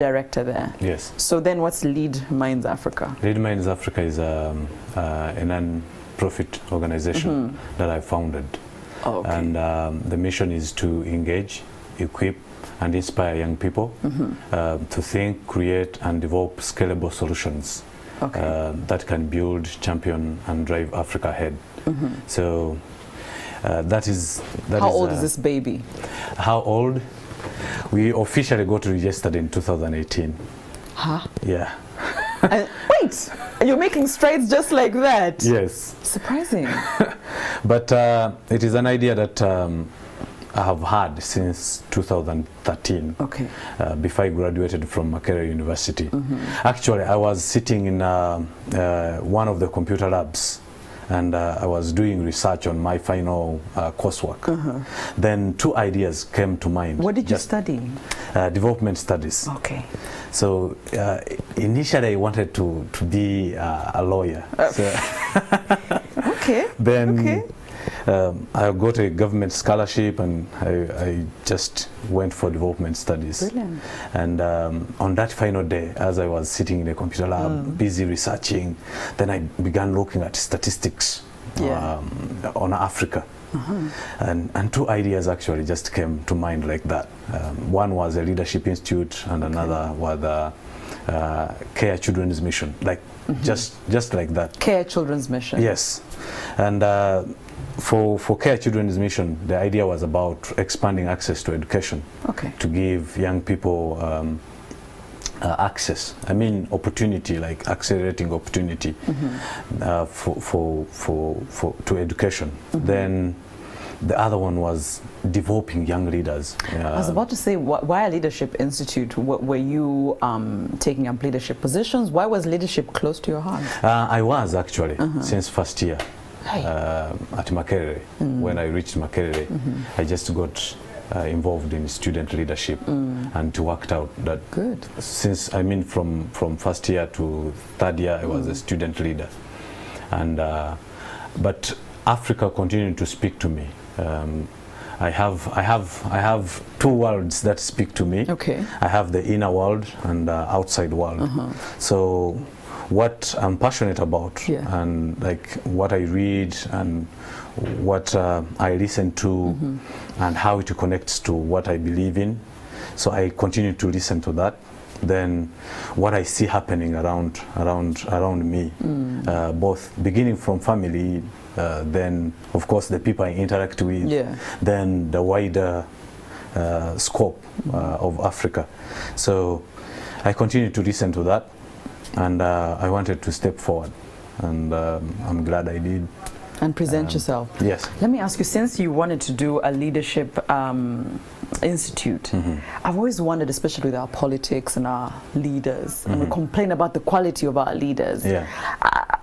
director there. Yes. So then what's Lead Minds Africa? Lead Minds Africa is a non-profit organization that I founded. Oh, okay. And the mission is to engage, equip, and inspire young people to think, create, and develop scalable solutions that can build, champion, and drive Africa ahead. So that is. How old is this baby? How old? We officially got registered in 2018. Huh? Yeah. Wait, you're making strides just like that? Yes. Surprising. But it is an idea that I have had since 2013. Okay. Before I graduated from Makerere University. Actually, I was sitting in one of the computer labs, and I was doing research on my final coursework. Then two ideas came to mind. What did you study? Development studies. Okay. So initially I wanted to be a lawyer. Okay. Then I got a government scholarship, and I just went for development studies. Brilliant. And on that final day, as I was sitting in a computer lab, busy researching, then I began looking at statistics on Africa. And two ideas actually just came to mind like that. One was a leadership institute, and another was the Care Children's Mission, like just like that. Care Children's Mission. Yes. And for Care Children's Mission, the idea was about expanding access to education, to give young people access. I mean, opportunity, like accelerating opportunity to education. Then the other one was developing young leaders. I was about to say, why a leadership institute? Were you taking up leadership positions? Why was leadership close to your heart? I was actually since first year. At Makerere. When I reached Makerere, I just got involved in student leadership and worked out that since from first year to third year I was a student leader, and but Africa continued to speak to me. I have two worlds that speak to me. I have the inner world and the outside world. So what I'm passionate about and like what I read and what I listen to and how it connects to what I believe in. So I continue to listen to that. Then what I see happening around me, both beginning from family, then of course the people I interact with, then the wider scope of Africa. So I continue to listen to that. And I wanted to step forward, and I'm glad I did. And present yourself. Yes. Let me ask you, since you wanted to do a leadership institute, I've always wondered, especially with our politics and our leaders, and we complain about the quality of our leaders.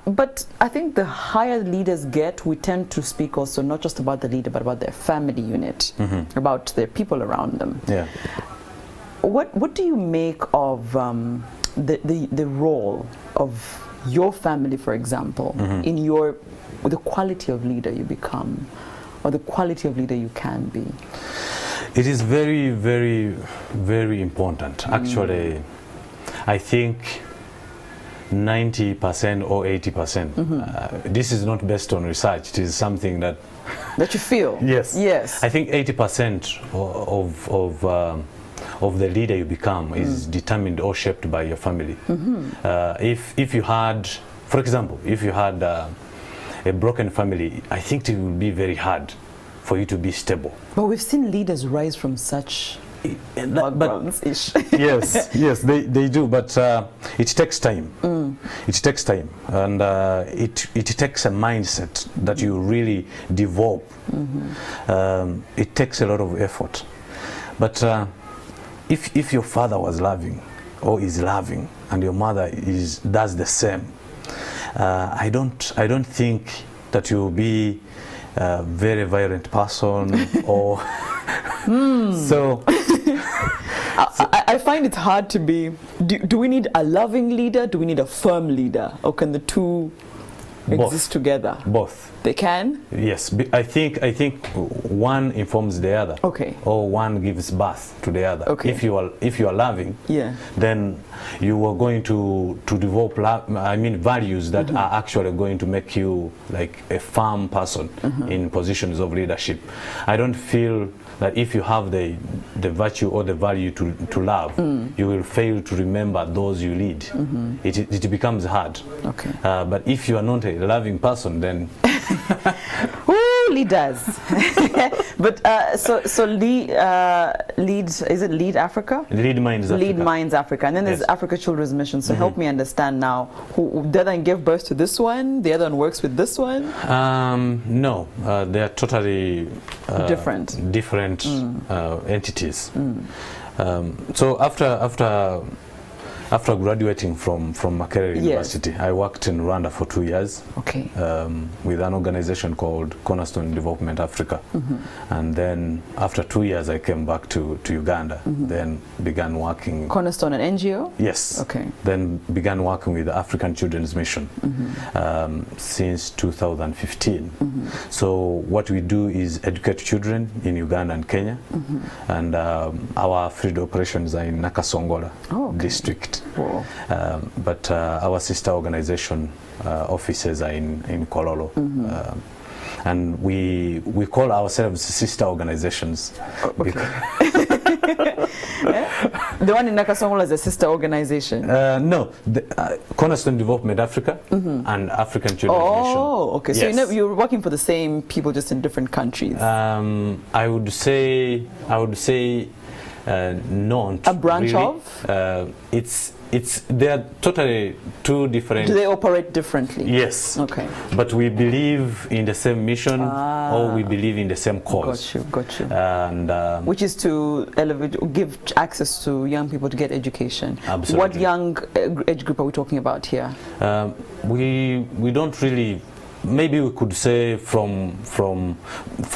But I think the higher leaders get, we tend to speak also not just about the leader, but about their family unit, about their people around them. What do you make of the role of your family, for example, in the quality of leader you become, or the quality of leader you can be? It is very, very, very important. Actually, I think 90% or 80%. This is not based on research. It is something that you feel. Yes. I think 80% of the leader you become is determined or shaped by your family. If you had, for example, if you had a broken family, I think it would be very hard for you to be stable. But we've seen leaders rise from such backgrounds-ish. yes, they do, but it takes time. It takes time, and it takes a mindset that you really develop. It takes a lot of effort, but if your father was loving or is loving and your mother does the same, I don't think that you'll be a very violent person or so. I find it hard to be. Do we need a loving leader? Do we need a firm leader, or can the two exist together? Both. They can? Yes. I think one informs the other. Okay. Or one gives birth to the other. Okay. If you are loving, yeah, then you are going to develop values that are actually going to make you like a firm person in positions of leadership. I don't feel that if you have the virtue or the value to love, you will fail to remember those you lead. It becomes hard. Okay. But if you are not a loving person, then ooh, leaders. But so lead is it Lead Africa? Lead Minds Africa. Lead Minds Africa, and then there's Africa Children's Mission. So help me understand now. Who the other one gave birth to this one? The other one works with this one? No, they are totally different entities. So after graduating from Makerere University, I worked in Rwanda for 2 years. Okay. With an organization called Cornerstone Development Africa. And then after 2 years, I came back to Uganda. Then began working. Cornerstone, an NGO? Yes. Okay. Then began working with the African Children's Mission since 2015. So what we do is educate children in Uganda and Kenya. And our field operations are in Nakasongola district. Wow. But our sister organization offices are in Kololo. And we call ourselves sister organizations. Okay. The one in Nakasongola is a sister organization? No, Cornerstone Development Africa and African Children's Mission. Oh, okay. So yes. you're working for the same people, just in different countries. I would say not a branch really. of? They are totally two different. Do they operate differently? Yes. Okay. But we believe in the same mission, or we believe in the same cause. Got you. And which is to elevate, give access to young people to get education. Absolutely. What young age group are we talking about here? We don't really. Maybe we could say from for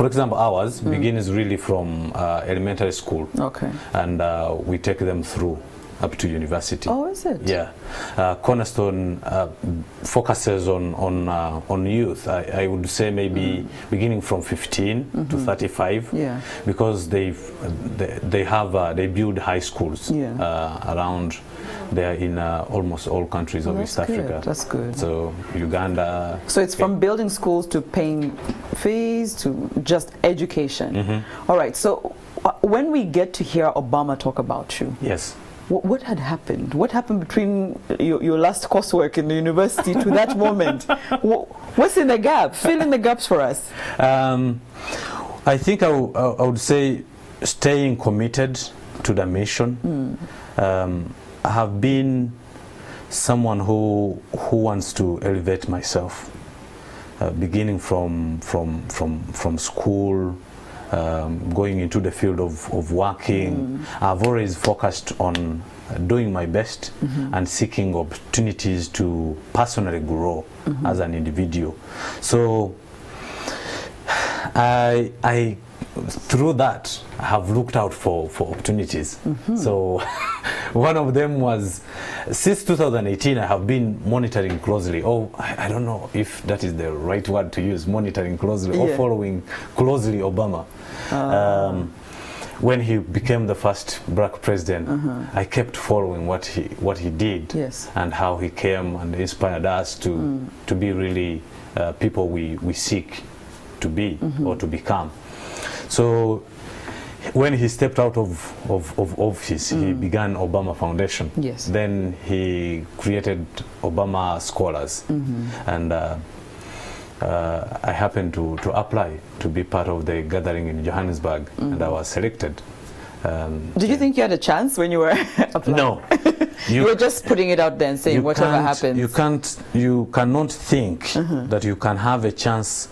example, ours begins really from elementary school. Okay. And we take them through up to university. Oh, is it? Yeah. Cornerstone focuses on youth. I would say maybe beginning from 15 to 35. Yeah. Because they build high schools around. They are in almost all countries of East Africa. That's good. So Uganda. So it's from building schools to paying fees to just education. All right. So when we get to hear Obama talk about you. Yes. What had happened? What happened between your last coursework in the university to that moment? What's in the gap? Fill in the gaps for us. I think I would say staying committed to the mission. I have been someone who wants to elevate myself, beginning from school. Going into the field of working, I've always focused on doing my best and seeking opportunities to personally grow as an individual. So I through that I have looked out for opportunities. So one of them was, since 2018 I have been monitoring closely, I don't know if that is the right word to use, monitoring closely or following closely Obama. When he became the first black president, I kept following what he did and how he came and inspired us to be really people we seek to be or to become. So when he stepped out of office, he began Obama Foundation. Yes. Then he created Obama Scholars, and I happened to apply to be part of the gathering in Johannesburg, and I was selected. Did you think you had a chance when you were applying? No. You were just putting it out there and saying whatever happens. You cannot think that you can have a chance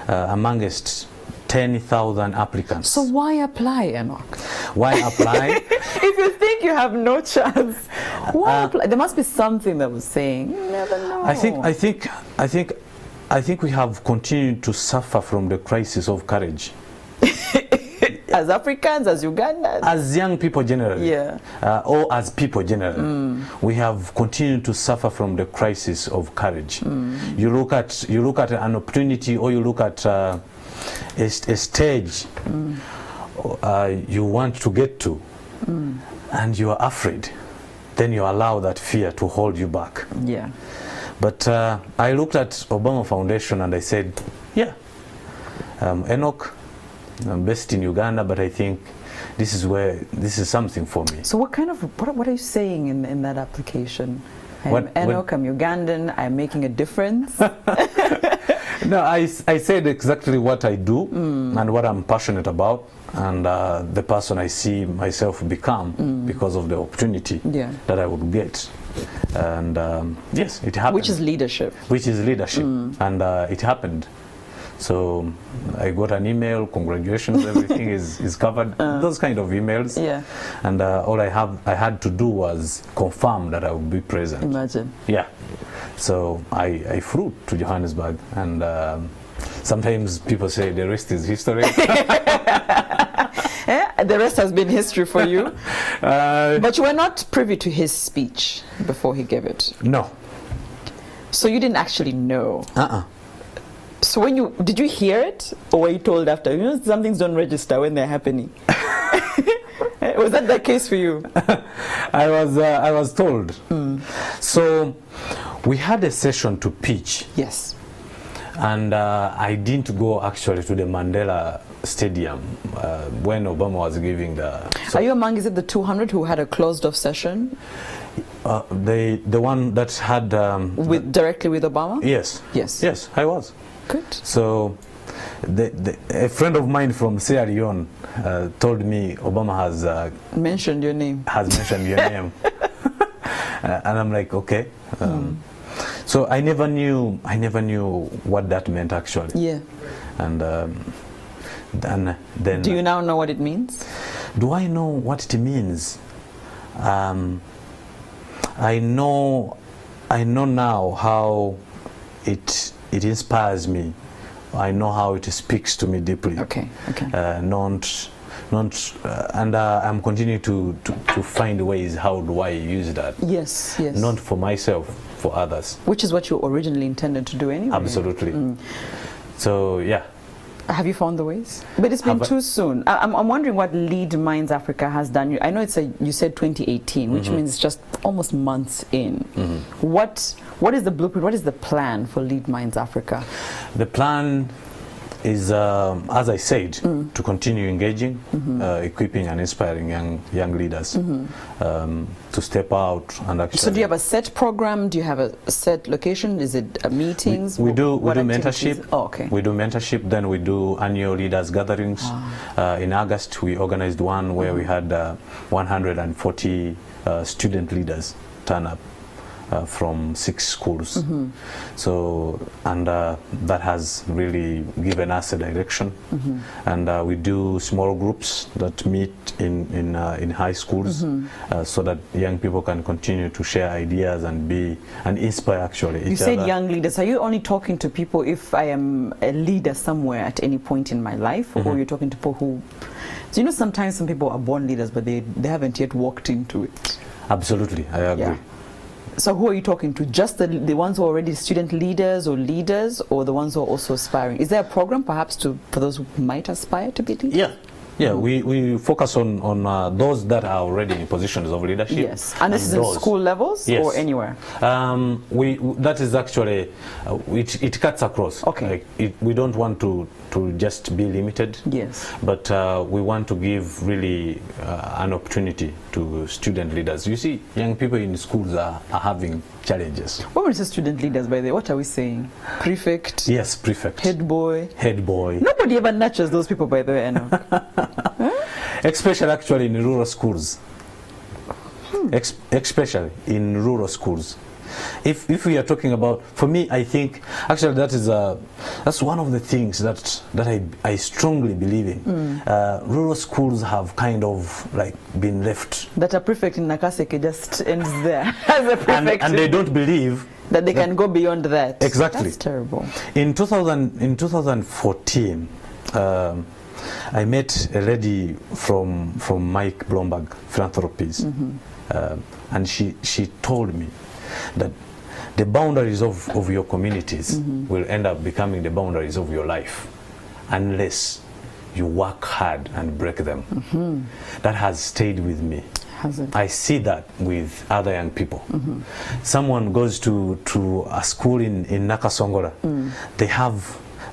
amongst 10,000 applicants. So why apply, Enock? Why apply? If you think you have no chance, why apply? There must be something that was saying, you never know. I think we have continued to suffer from the crisis of courage. as Africans, as Ugandans? As young people generally, yeah. Or as people generally, we have continued to suffer from the crisis of courage. You look at an opportunity, or you look at a stage you want to get to, and you are afraid. Then you allow that fear to hold you back. Yeah. But I looked at Obama Foundation and I said, yeah, Enock, I'm based in Uganda, but I think this is something for me. So what are you saying in that application? I'm Enock, I'm Ugandan, I'm making a difference. No, I said exactly what I do and what I'm passionate about, and the person I see myself become because of the opportunity that I would get. And yes, it happened. Which is leadership. And it happened. So I got an email, congratulations, everything is covered, those kind of emails. Yeah. And all I had to do was confirm that I would be present. Imagine. Yeah. So I flew to Johannesburg, and sometimes people say the rest is history. The rest has been history for you. But you were not privy to his speech before he gave it. No. So you didn't actually know. So did you hear it, or were you told after? You know, some things don't register when they're happening. Was that the case for you? I was told. So we had a session to pitch. Yes. And I didn't go actually to the Mandela Stadium when Obama was giving the. Are you among? Is it the 200 who had a closed-off session? The one that had directly with Obama? Yes. Yes, I was. Good. So, a friend of mine from Sierra Leone told me Obama has mentioned your name. And I'm like, okay. So I never knew what that meant actually. Yeah. And then. Do you now know what it means? Do I know what it means? I know now how it inspires me. I know how it speaks to me deeply. Okay. And I'm continuing to find ways how do I use that. Yes. Not for myself, for others. Which is what you originally intended to do anyway. Absolutely. So yeah. Have you found the ways? But it's been too soon. I'm wondering what Lead Minds Africa has done. I know you said 2018, which means just almost months in. What is the blueprint? What is the plan for Lead Minds Africa? The plan is, as I said, to continue engaging, equipping and inspiring young leaders to step out and actually. So do you have a set program? Do you have a set location? Is it meetings? We do mentorship. Oh, okay. We do mentorship. Then we do annual leaders gatherings. In August, we organized one where we had 140 student leaders turn up. From 6 schools. So, and that has really given us a direction. And we do small groups that meet in high schools so that young people can continue to share ideas and inspire actually each other. You said young leaders. Are you only talking to people if I am a leader somewhere at any point in my life, or you're talking to people who? So you know, sometimes some people are born leaders, but they haven't yet walked into it. Absolutely, I agree. Yeah. So who are you talking to? Just the ones who are already student leaders, or the ones who are also aspiring? Is there a program perhaps for those who might aspire to be leaders? Yeah, we focus on those that are already in positions of leadership. Yes, and this is in school levels or anywhere? That is actually, it cuts across. Okay. Like we don't want to just be limited. Yes. But we want to give really an opportunity to student leaders. You see, young people in schools are having challenges. When we say student leaders, by the way, what are we saying? Prefect? Yes, prefect. Head boy? Head boy. Nobody ever nurtures those people, by the way, Enock. Especially actually in rural schools. Especially in rural schools. If we are talking about, for me, I think actually that's one of the things that I strongly believe in. Rural schools have kind of like been left. That a prefect in Nakaseke just ends there as a prefect, and they don't believe that they can go beyond that. Exactly. That's terrible. In 2014, I met a lady from Mike Bloomberg Philanthropies, and she told me that the boundaries of your communities will end up becoming the boundaries of your life unless you work hard and break them. That has stayed with me. Has it? I see that with other young people. Someone goes to a school in Nakasongola. They have,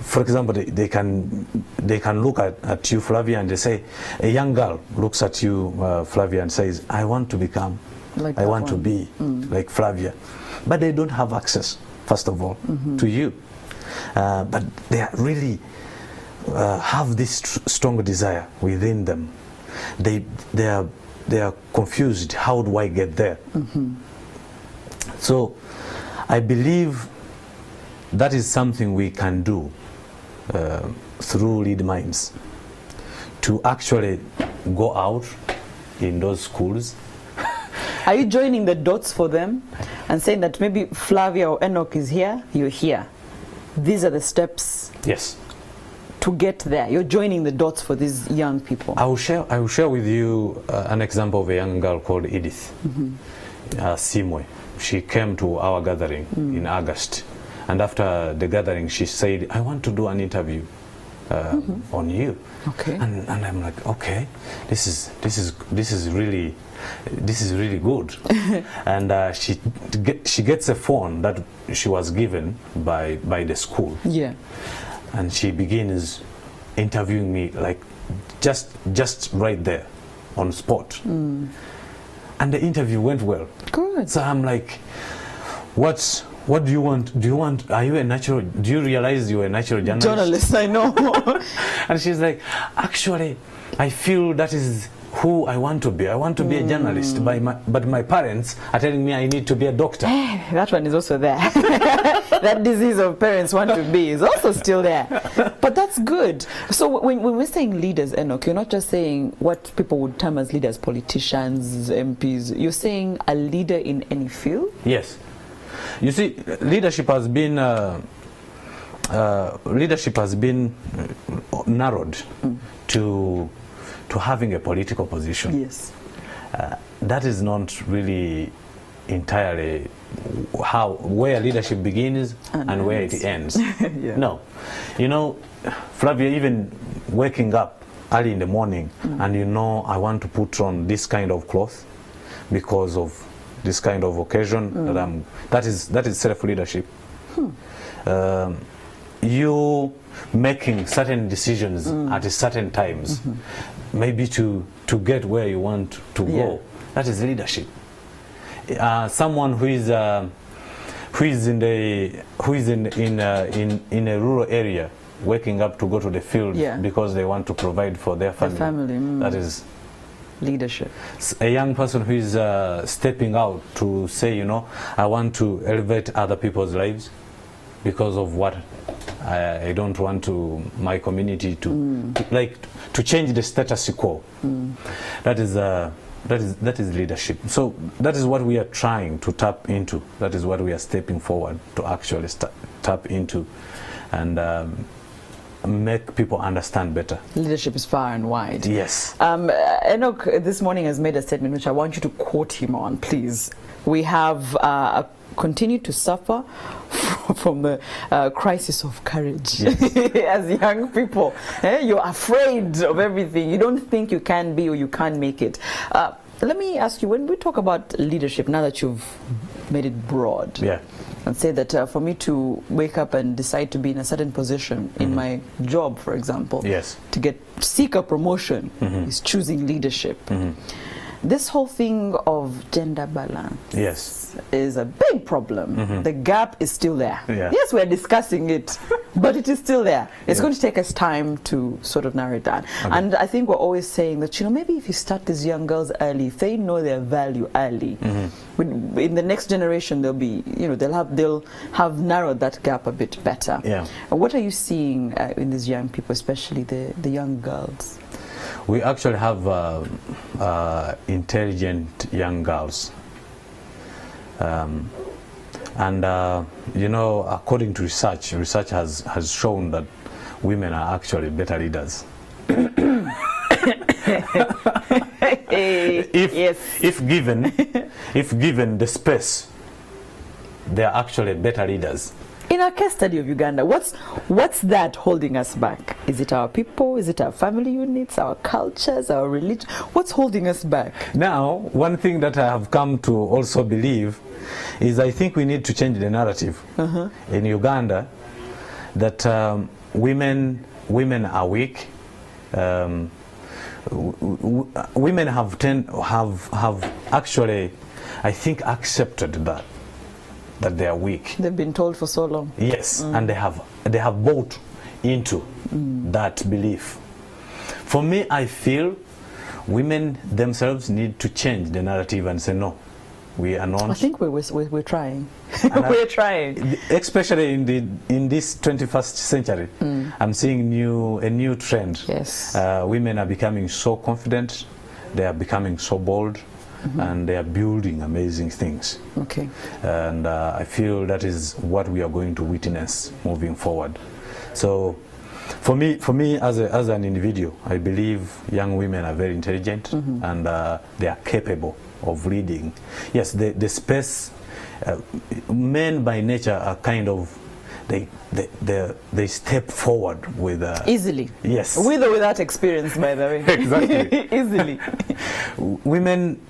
for example, they can look at you, Flavia, and they say, a young girl looks at you, Flavia, and says, I want to become, like I want to be like Flavia. But they don't have access, first of all, to you. But they are really have this strong desire within them. They are confused. How do I get there? So I believe that is something we can do through Lead Minds, to actually go out in those schools. Are you joining the dots for them and saying that maybe Flavia or Enock is here, you're here? These are the steps. Yes. To get there, you're joining the dots for these young people. I will share with you an example of a young girl called Edith Simwe. She came to our gathering in August, and after the gathering, she said, "I want to do an interview on you." Okay. And I'm like, okay, this is really good. And she gets a phone that she was given by the school. Yeah. And she begins interviewing me, like just right there on spot. And the interview went well. Good. So I'm like, what do you want? Are you a natural, do you realize you're a natural journalist? Journalist, I know. And she's like, actually, I feel that is who I want to be. I want to be a journalist, but my parents are telling me I need to be a doctor. That one is also there. That disease of parents want to be is also still there. But that's good. So when we're saying leaders, Enock, you're not just saying what people would term as leaders, politicians, MPs. You're saying a leader in any field? Yes. You see, leadership has been narrowed to having a political position. Yes. That is not really entirely where leadership begins and where it ends. Yeah. No. You know, Flavia, even waking up early in the morning and I want to put on this kind of cloth because of this kind of occasion that is self-leadership. You making certain decisions at certain times, maybe to get where you want to go. That is leadership. Someone who is in a rural area, waking up to go to the field because they want to provide for their family. That is leadership. A young person who is stepping out to say, I want to elevate other people's lives because of what I don't want my community to change the status quo. That is leadership. So that is what we are trying to tap into. That is what we are stepping forward to actually tap into, and make people understand better. Leadership is far and wide. Yes. Enock this morning has made a statement which I want you to quote him on, please. We have continued to suffer from the crisis of courage. Yes. As young people, you're afraid of everything. You don't think you can be or you can't make it. Let me ask you, when we talk about leadership, now that you've made it broad, and say that for me to wake up and decide to be in a certain position in my job, for example, to seek a promotion is choosing leadership. This whole thing of gender balance is a big problem. The gap is still there. Yes, we're discussing it, but it is still there. It's going to take us time to sort of narrow it down. And I think we're always saying that, maybe if you start these young girls early, if they know their value early, in the next generation they'll be, they'll have narrowed that gap a bit better. What are you seeing in these young people, especially the young girls? We actually have intelligent young girls, and according to research has shown that women are actually better leaders. if given the space, they are actually better leaders. In our case study of Uganda, what's that holding us back? Is it our people? Is it our family units, our cultures, our religion? What's holding us back? Now, one thing that I have come to also believe is I think we need to change the narrative in Uganda that women are weak. Women have actually, I think, accepted that they are weak. They've been told for so long. Yes, and they have bought into that belief. For me, I feel women themselves need to change the narrative and say no. We are not. I think we're trying. We're trying. Especially in this 21st century, I'm seeing a new trend. Yes. Women are becoming so confident. They are becoming so bold. And they are building amazing things. Okay. And I feel that is what we are going to witness moving forward. So, for me as an individual, I believe young women are very intelligent and they are capable of leading. Yes, the space. Men by nature are kind of they step forward with easily. Yes. With or without experience, by the way. Exactly. Easily. Women,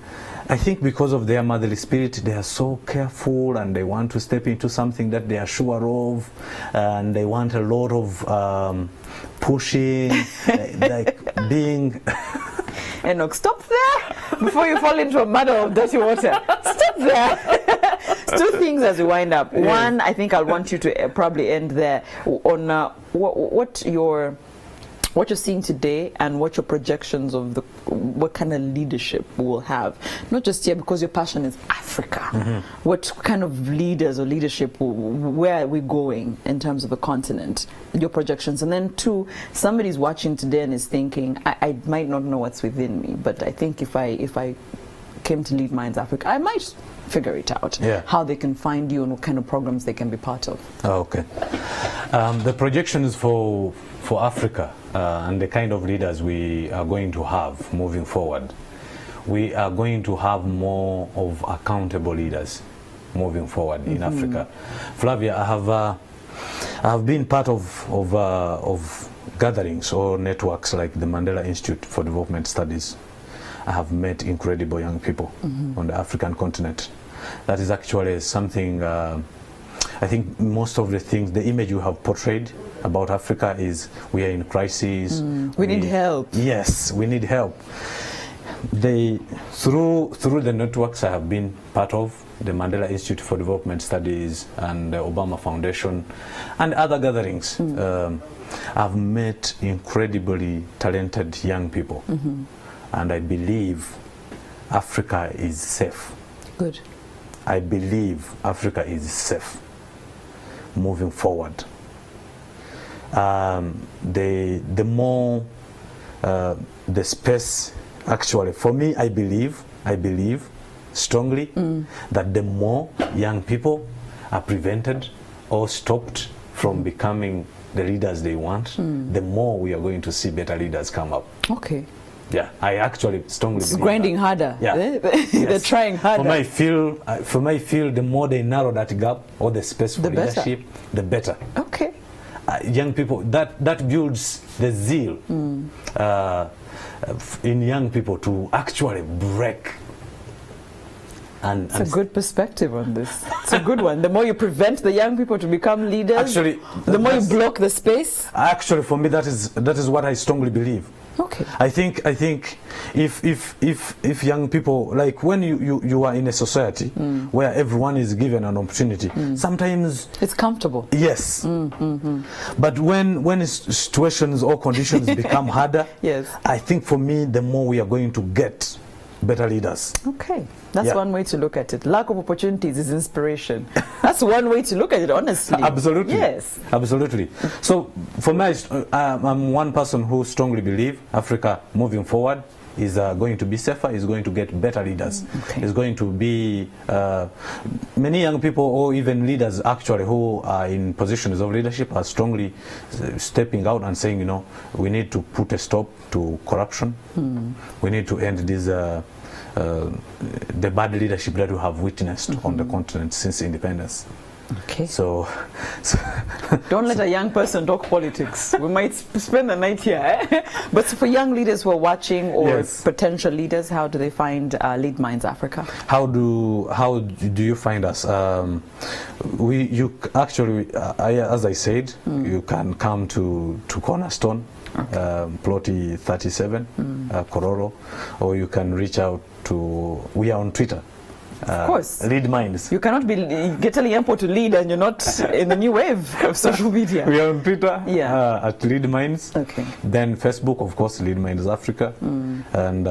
I think because of their motherly spirit, they are so careful and they want to step into something that they are sure of, and they want a lot of pushing, like being... Enock, stop there before you fall into a muddle of dirty water. Stop there. Two things as we wind up. Yes. One, I think I'll want you to probably end there on what you're seeing today and what your projections of what kind of leadership we'll have. Not just here, because your passion is Africa. What kind of leaders or leadership, where are we going in terms of the continent? Your projections. And then two, somebody's watching today and is thinking, I might not know what's within me, but I think if I came to lead Minds Africa, I might figure it out. Yeah. How they can find you and what kind of programs they can be part of. Oh, okay. The projections for Africa and the kind of leaders we are going to have moving forward, we are going to have more of accountable leaders moving forward in Africa. Flavia, I have been part of gatherings or networks like the Mandela Institute for Development Studies. I have met incredible young people on the African continent. That is actually something, I think most of the things, the image you have portrayed about Africa is we are in crisis. We need help. Yes, we need help. Through the networks I have been part of, the Mandela Institute for Development Studies and the Obama Foundation and other gatherings, I've met incredibly talented young people. And I believe Africa is safe. Good. I believe Africa is safe moving forward. The more the space, actually, for me, I believe strongly that the more young people are prevented or stopped from becoming the leaders they want, the more we are going to see better leaders come up. Okay. Yeah, I actually strongly believe grinding that. Harder. Yeah. They're trying harder. For my field, the more they narrow that gap or the space for leadership, the better. Okay. Young people, that builds the zeal in young people to actually break. It's a good perspective on this. It's a good one. The more you prevent the young people to become leaders, actually, the more you block the space. Actually, for me, that is what I strongly believe. Okay. I think if young people, like when you are in a society where everyone is given an opportunity, sometimes it's comfortable. Yes. But when situations or conditions become harder, yes, I think for me the more we are going to get better leaders. Okay. That's one way to look at it. Lack of opportunities is inspiration. That's one way to look at it, honestly. Absolutely. Yes. Absolutely. So for me, I'm one person who strongly believes Africa moving forward is going to be safer, is going to get better leaders. Is going to be many young people or even leaders actually who are in positions of leadership are strongly stepping out and saying, you know, we need to put a stop to corruption. We need to end this the bad leadership that we have witnessed on the continent since independence. Okay. So don't let a young person talk politics. We might spend the night here. Eh? But for young leaders who are watching or potential leaders, how do they find Lead Minds Africa? How do you find us? You actually, as I said, you can come to Cornerstone, Plotty 37, Kororo, or you can reach out to. We are on Twitter. Of course. Lead Minds. You cannot be getting Yampo to lead and you're not in the new wave of social media. We are on Twitter at Lead Minds. Okay. Then Facebook, of course, Lead Minds Africa. And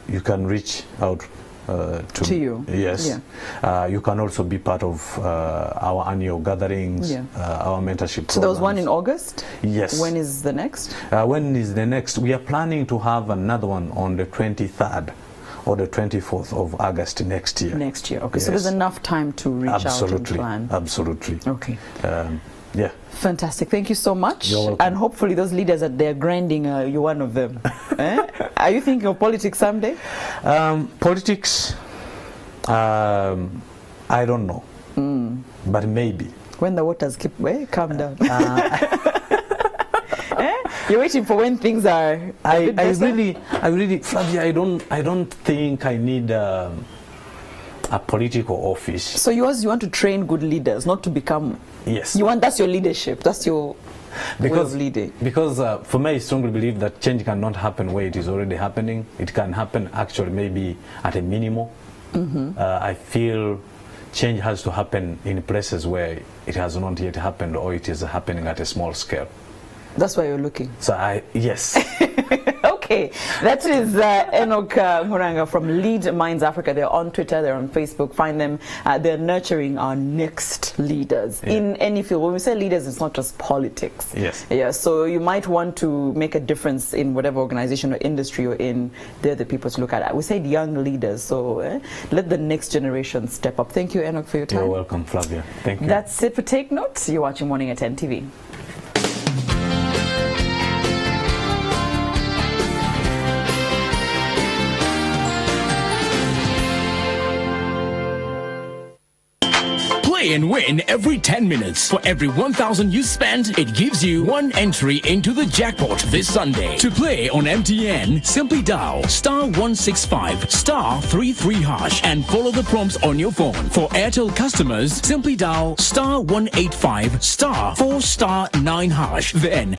you can reach out to you. Yes. Yeah. You can also be part of our annual gatherings, our mentorship programs. So there was one in August? Yes. When is the next? When is the next? We are planning to have another one on the 23rd. Or the 24th of August next year. Next year, okay. Yes. So there's enough time to reach out and plan. Absolutely. Okay. Yeah. Fantastic. Thank you so much. You're welcome. And hopefully those leaders that they're grinding, you're one of them. Are you thinking of politics someday? Politics, I don't know. But maybe. When the waters keep calm down. You're waiting for when things are. I really, Flavia, I don't think I need a political office. So you want to train good leaders, not to become. Yes. That's your leadership. That's your way of leading. Because for me, I strongly believe that change cannot happen where it is already happening. It can happen actually maybe at a minimum. I feel change has to happen in places where it has not yet happened or it is happening at a small scale. That's why you're looking. So yes. Okay, that is Enock Nkulanga from Lead Minds Africa. They're on Twitter, they're on Facebook. Find them. They're nurturing our next leaders in any field. When we say leaders, it's not just politics. Yes. Yeah. So you might want to make a difference in whatever organization or industry you're in. They're the people to look at. We said young leaders, so let the next generation step up. Thank you, Enock, for your time. You're welcome, Flavia. Thank you. That's it for Take Notes. You're watching Morning at 10 TV. Play and win every 10 minutes. For every 1,000 you spend, it gives you one entry into the jackpot this Sunday. To play on MTN, simply dial *165 *33# and follow the prompts on your phone. For Airtel customers, simply dial *185 *4*9#. Then